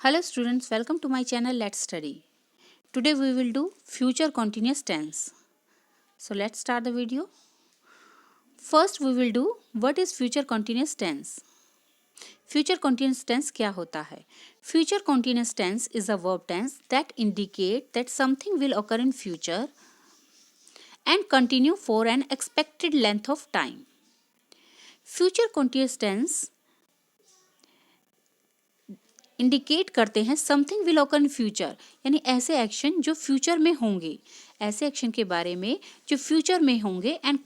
Hello students, welcome to my channel. Let's study. Today we will do future continuous tense. So let's start the video. First we will do what is future continuous tense. Future continuous tense क्या होता है? Future continuous tense is a verb tense that indicate that something will occur in future and continue for an expected length of time. Future continuous tense indicate करते हैं something will occur in future, यानी ऐसे action जो future में होंगे, ऐसे action के बारे में जो फ्यूचर में होंगे एंड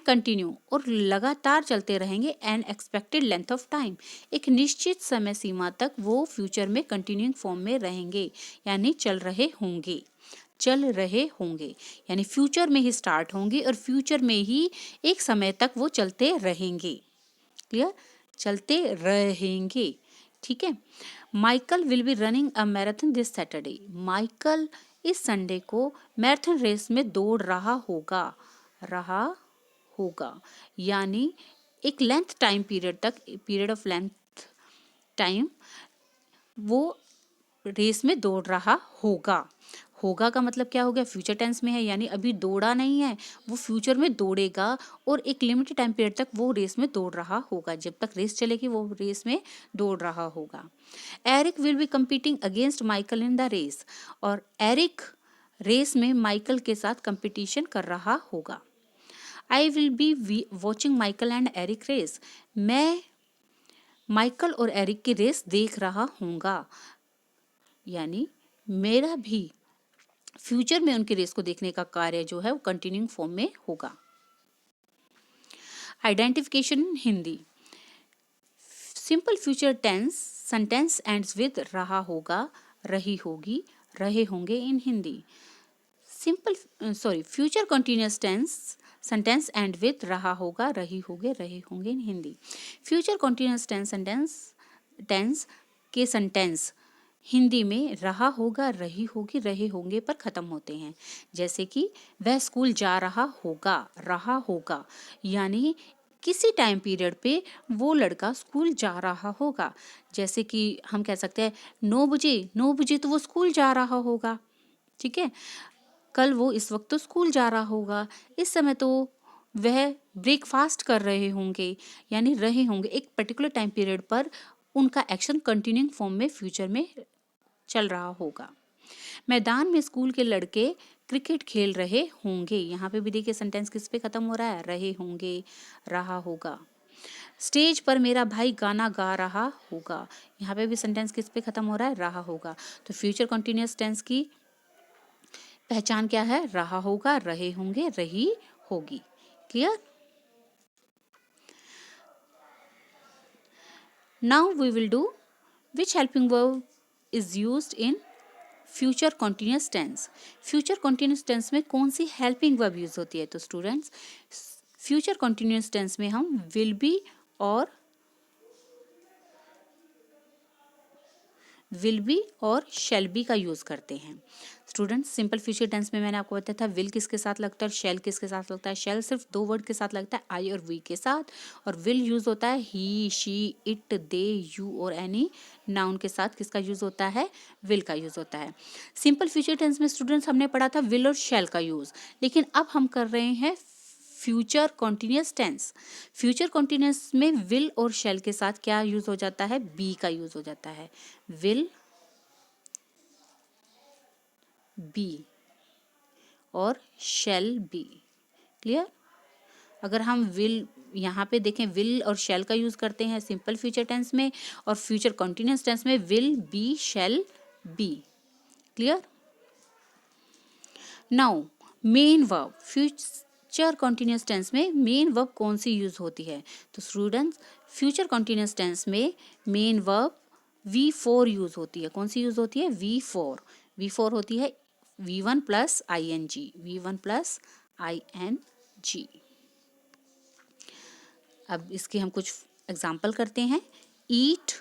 कंटिन्यू और लगातार चलते रहेंगे and expected length of time, एक निश्चित समय सीमा तक वो फ्यूचर में कंटिन्यूइंग फॉर्म में रहेंगे, यानी चल रहे होंगे यानी फ्यूचर में ही स्टार्ट होंगे और फ्यूचर में ही एक समय तक वो चलते रहेंगे। क्लियर? चलते रहेंगे। ठीक है। Michael will be running a marathon this Saturday. Michael इस संडे को मैराथन रेस में दौड़ रहा होगा यानी एक length time period of length time वो रेस में दौड़ रहा होगा का मतलब क्या हो गया? फ्यूचर टेंस में है, यानी अभी दौड़ा नहीं है, वो फ्यूचर में दौड़ेगा और एक लिमिटेड टाइम पीरियड तक वो रेस में दौड़ रहा होगा। जब तक रेस चलेगी वो रेस में दौड़ रहा होगा। Eric will be competing against Michael in the race. और एरिक रेस में माइकल के साथ कंपटीशन कर रहा होगा। I will be watching Michael and Eric race. मैं माइकल और एरिक की रेस देख रहा हूँगा, यानी मेरा भी फ्यूचर में उनकी रेस को देखने का कार्य जो है वो कंटिन्यूइंग फॉर्म में होगा। Identification in Hindi. Simple future tense sentence ends with रहा होगा, रही होगी, रहे होंगे in Hindi. Future continuous tense sentence end with रहा होगा, रही होगे, रहे होंगे in Hindi. Future continuous tense के सेंटेंस हिंदी में रहा होगा, रही होगी, रहे होंगे पर खत्म होते हैं। जैसे कि वह स्कूल जा रहा होगा, यानी किसी टाइम पीरियड पे वो लड़का स्कूल जा रहा होगा। जैसे कि हम कह सकते हैं 9 बजे तो वो स्कूल जा रहा होगा। ठीक है। कल वो इस वक्त तो स्कूल जा रहा होगा, इस समय तो वह ब्रेकफास्ट कर रहे होंगे, यानी रहे होंगे एक पर्टिकुलर टाइम पीरियड पर उनका एक्शन कंटिन्यूइंग फॉर्म में फ्यूचर में चल रहा होगा। मैदान में स्कूल के लड़के क्रिकेट खेल रहे होंगे। यहाँ पे भी देखिए सेंटेंस किस पे खत्म हो रहा है? रहे होंगे, रहा होगा। स्टेज पर मेरा भाई गाना गा रहा होगा। यहाँ पे भी सेंटेंस किस पे खत्म हो रहा है? रहा होगा। तो फ्यूचर कंटिन्यूअस टेंस की पहचान क्या है? रहा होगा, रहे होंगे, रही होगी। Clear? Now we will do which helping verb is used in future continuous tense. Future continuous tense में कौन सी हेल्पिंग वर्ब यूज होती है? तो स्टूडेंट्स फ्यूचर कॉन्टिन्यूस टेंस में हम विल बी और शैल बी का यूज करते हैं। स्टूडेंट्स सिंपल फ्यूचर टेंस में मैंने आपको बताया था विल किसके साथ लगता है और शैल किसके साथ लगता है। शैल सिर्फ 2 वर्ड के साथ लगता है, आई और वी के साथ, और विल यूज होता है ही, शी, इट, दे, यू और एनी नाउन के साथ। किसका यूज होता है? विल का यूज होता है। सिंपल फ्यूचर टेंस में स्टूडेंट्स हमने पढ़ा था विल और शैल का यूज, लेकिन अब हम कर रहे हैं future continuous tense. Future continuous में विल और शैल के साथ क्या यूज हो जाता है? बी का यूज हो जाता है। विल बी और शैल बी। क्लियर? अगर हम विल यहाँ पे देखें, विल और शैल का यूज करते हैं सिंपल फ्यूचर टेंस में, और फ्यूचर कॉन्टिन्यूस टेंस में will be, shall be. Clear? Now main verb. Future continuous tense में मेन वर्ब कौन सी यूज होती है? तो स्टूडेंट्स फ्यूचर कॉन्टिन्यूस टेंस में मेन वर्ब V4 यूज होती है। कौन सी यूज होती है? V4 होती है V1 प्लस ING। अब इसके हम कुछ एग्जाम्पल करते हैं। ईट,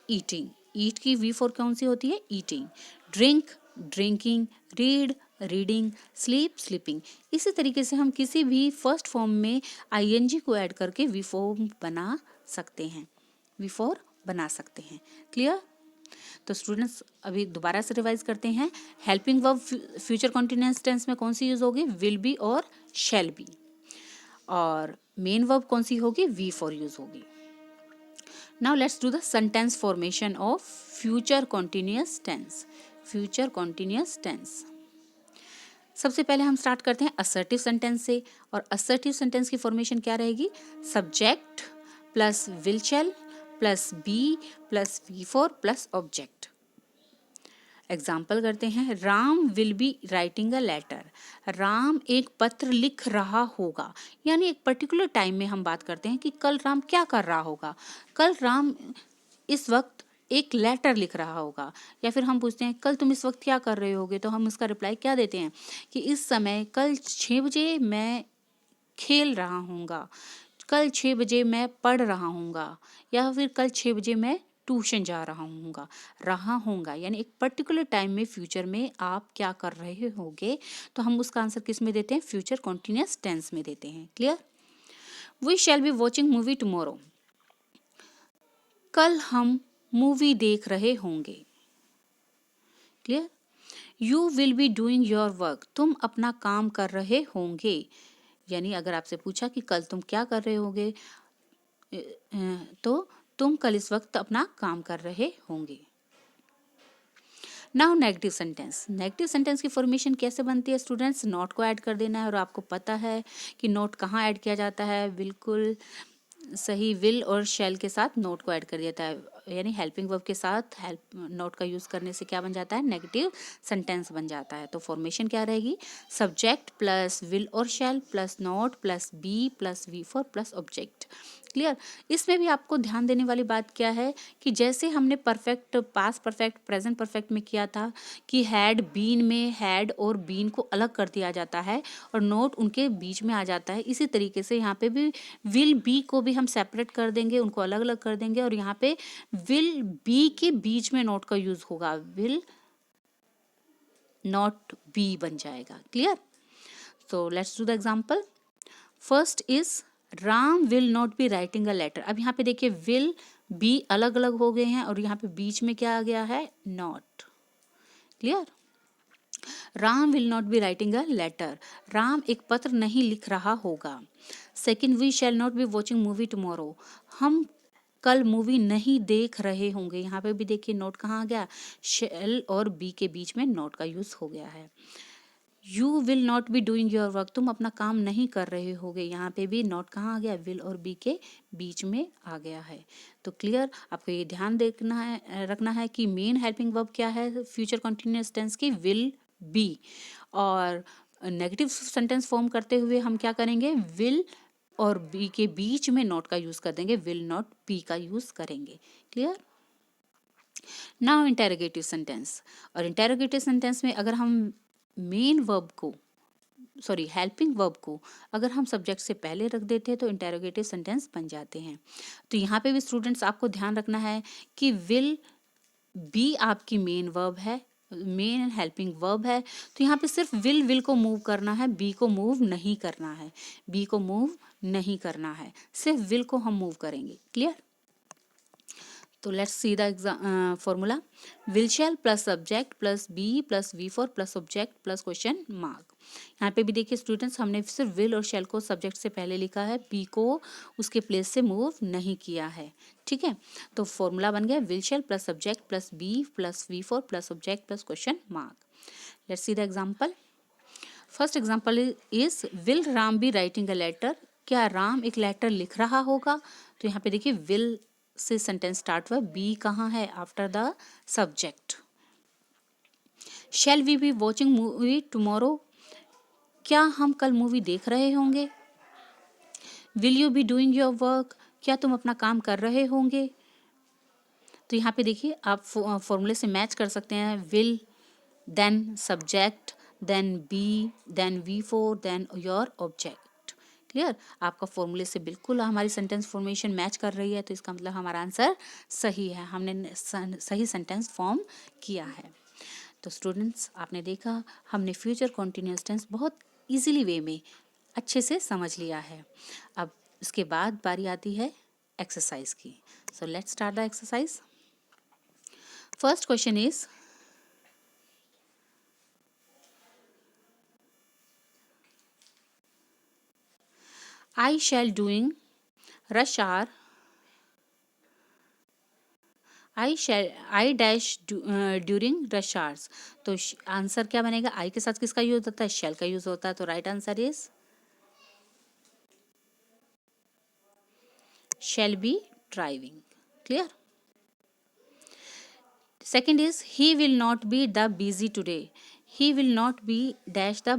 ईटिंग। ईट की V4 कौन सी होती है? Eating. Drink, drinking. Read, reading. Sleep, sleeping. इसी तरीके से हम किसी भी फर्स्ट फॉर्म में ING को ऐड करके V4 बना सकते हैं। क्लियर? तो स्टूडेंट्स अभी दोबारा से रिवाइज करते हैं। Helping verb future continuous tense में कौन सी यूज होगी? विल बी और शैल बी। और मेन वर्ब कौन सी होगी? वी फॉर यूज होगी। Now let's do the sentence formation of future continuous tense. Future continuous tense, सबसे पहले हम स्टार्ट करते हैं असर्टिव सेंटेंस से। और असर्टिव सेंटेंस की फॉर्मेशन क्या रहेगी? Subject plus will shall plus be plus V four plus object. Example करते हैं, Ram will be writing a letter. Ram एक पत्र लिख रहा होगा, यानी एक पर्टिकुलर टाइम में हम बात करते हैं कि कल राम क्या कर रहा होगा। कल राम इस वक्त एक लेटर लिख रहा होगा। या फिर हम पूछते हैं कल तुम इस वक्त क्या कर रहे होगे, तो हम उसका रिप्लाई क्या देते हैं कि इस समय कल 6 बजे मैं खेल रहा हूँगा, कल 6 बजे मैं पढ़ रहा हूँगा, या फिर कल 6 बजे मैं ट्यूशन जा रहा हूँगा यानी एक पर्टिकुलर टाइम में फ्यूचर में आप क्या कर रहे होगे, तो हम उसका आंसर किस में देते हैं? फ्यूचर कॉन्टिन्यूअस टेंस में देते हैं। Clear? We shall be watching movie tomorrow. कल हम मूवी देख रहे होंगे। Clear? You will be doing your work. तुम अपना काम कर रहे होंगे। यानी अगर आपसे पूछा कि कल तुम क्या कर रहे होगे, तो तुम कल इस वक्त अपना काम कर रहे होंगे। Now negative sentence. Negative sentence की फॉर्मेशन कैसे बनती है स्टूडेंट्स? नोट को ऐड कर देना है, और आपको पता है कि नोट कहाँ ऐड किया जाता है। बिल्कुल सही, विल और शैल के साथ नोट को ऐड कर देता है, यानी हेल्पिंग वर्ब के साथ हेल्प नोट का यूज करने से क्या बन जाता है? नेगेटिव सेंटेंस बन जाता है। तो फॉर्मेशन क्या रहेगी? सब्जेक्ट प्लस विल और shall plus not plus be plus V four plus object. Clear? इसमें भी आपको ध्यान देने वाली बात क्या है कि जैसे हमने perfect, past perfect, present perfect में किया था कि हैड बीन में हैड और बीन को अलग कर दिया जाता है और नोट उनके बीच में आ जाता है, इसी तरीके से यहाँ पे भी विल बी को भी हम सेपरेट कर देंगे, उनको अलग अलग कर देंगे, और यहाँ पे विल बी के बीच में नोट का यूज होगा, विल नॉट बी बन जाएगा। क्लियर? तो let's do the example. First is Ram will not be writing a letter. अब यहाँ पे देखिए विल बी अलग अलग हो गए हैं और यहाँ पे बीच में क्या आ गया है? Not. Clear? Ram will not be writing a letter. Ram एक पत्र नहीं लिख रहा होगा। Second, we shall not be watching movie tomorrow. हम कल मूवी नहीं देख रहे होंगे। यहाँ पे भी देखिए नोट कहाँ आ गया? शैल और बी के बीच में नोट का यूज हो गया है। You will not B doing your work. तुम अपना काम नहीं कर रहे होगे। यहाँ पे भी नॉट कहाँ आ गया? विल और बी के बीच में आ गया है। तो क्लियर? आपको ये ध्यान देखना है, रखना है कि मेन हेल्पिंग वर्ब क्या है फ्यूचर कंटिन्यूअस टेंस की? Will be. और नेगेटिव सेंटेंस फॉर्म करते हुए हम क्या करेंगे? विल और बी के बीच में नॉट का यूज कर देंगे, विल नॉट बी का यूज करेंगे। क्लियर? Now interrogative sentence. और इंटेरोगेटिव सेंटेंस में अगर हम मेन वर्ब को, सॉरी हेल्पिंग वर्ब को अगर हम सब्जेक्ट से पहले रख देते हैं तो इंटेरोगेटिव सेंटेंस बन जाते हैं। तो यहाँ पे भी स्टूडेंट्स आपको ध्यान रखना है कि विल बी आपकी मेन वर्ब है, मेन हेल्पिंग वर्ब है, तो यहाँ पे सिर्फ विल को मूव करना है, बी को मूव नहीं करना है, बी को मूव नहीं करना है, सिर्फ विल को हम मूव करेंगे। क्लियर? तो let's see the formula. Will shall plus subject plus be plus V four plus object plus question mark. यहाँ पे भी देखिए स्टूडेंट्स, हमने सिर्फ विल और शैल को सब्जेक्ट से पहले लिखा है, बी को उसके प्लेस से मूव नहीं किया है। ठीक है? तो फॉर्मूला बन गया will shall plus subject plus be plus V four plus object plus question mark. Let's see the example. First example is will Ram be writing a letter. क्या राम एक लेटर लिख रहा होगा? तो यहाँ पे देखिए विल से सेंटेंस स्टार्ट हुआ, बी कहाँ है? After the subject. Shall we be watching movie tomorrow. क्या हम कल मूवी देख रहे होंगे? Will you be doing your work. क्या तुम अपना काम कर रहे होंगे? तो यहाँ पे देखिए आप फॉर्मूले से मैच कर सकते हैं, will then subject then be then V four then your object. Clear? आपका फॉर्मूले से बिल्कुल हमारी सेंटेंस फॉर्मेशन मैच कर रही है, तो इसका मतलब हमारा आंसर सही है, हमने सही सेंटेंस फॉर्म किया है। तो स्टूडेंट्स आपने देखा, हमने फ्यूचर कॉन्टिन्यूअस टेंस बहुत इजीली वे में अच्छे से समझ लिया है। अब इसके बाद बारी आती है एक्सरसाइज की। So let's start the exercise. First question is I shall doing rush are I dash during rush hours. तो आंसर क्या बनेगा? आई के साथ किसका यूज होता है? शैल का यूज होता है। तो right answer is shall be driving. Clear? Second is he will not be the busy today. He will not be dash the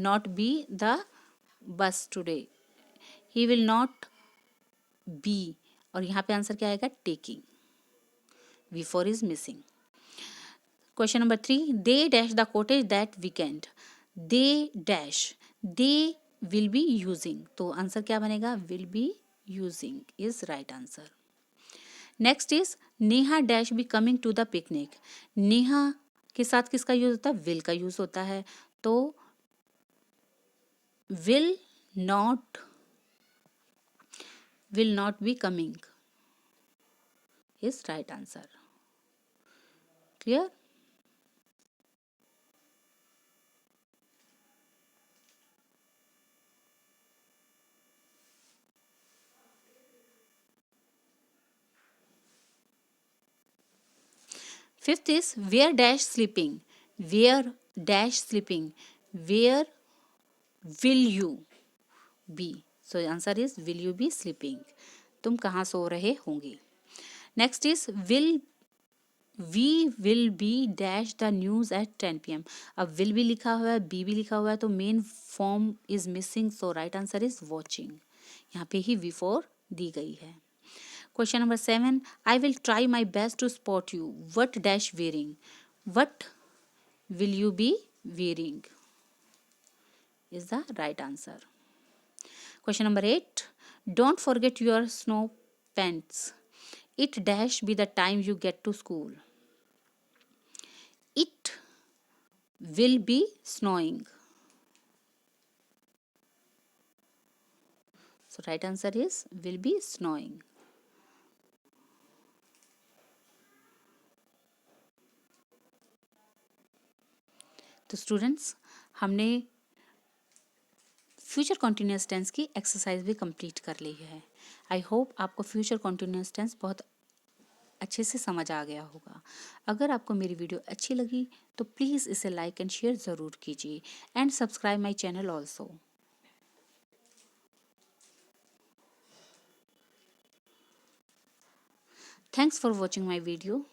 not be the bus today. He will not be, और यहाँ पे answer क्या आएगा? Taking. V4 is missing. Question number 3, they dash the cottage that weekend. They dash, they will be using. तो answer क्या बनेगा? will be using is right answer. Next is Neha dash be coming to the picnic. Neha के साथ किसका use होता है? Will का use होता है। तो will not be coming is right answer. Clear? Fifth is where dash sleeping. Where dash sleeping, where will you be. So answer is will you be sleeping. तुम कहाँ सो रहे होंगे। Next is we will be dash the news at 10 PM। अब will भी लिखा हुआ है, बी भी लिखा हुआ है, तो main form is missing. So right answer is watching. यहाँ पे ही V4 दी गई है। Question number 7, I will try my best to spot you what dash wearing. What will you be wearing is the right answer. Question number 8, don't forget your snow pants. It dash be the time you get to school. It will be snowing. So right answer is will be snowing. तो students, हमने future continuous tense की exercise भी complete कर ली है। I hope आपको future continuous tense बहुत अच्छे से समझ आ गया होगा। अगर आपको मेरी वीडियो अच्छी लगी तो प्लीज़ इसे लाइक एंड शेयर ज़रूर कीजिए and subscribe my channel also. Thanks for watching my video.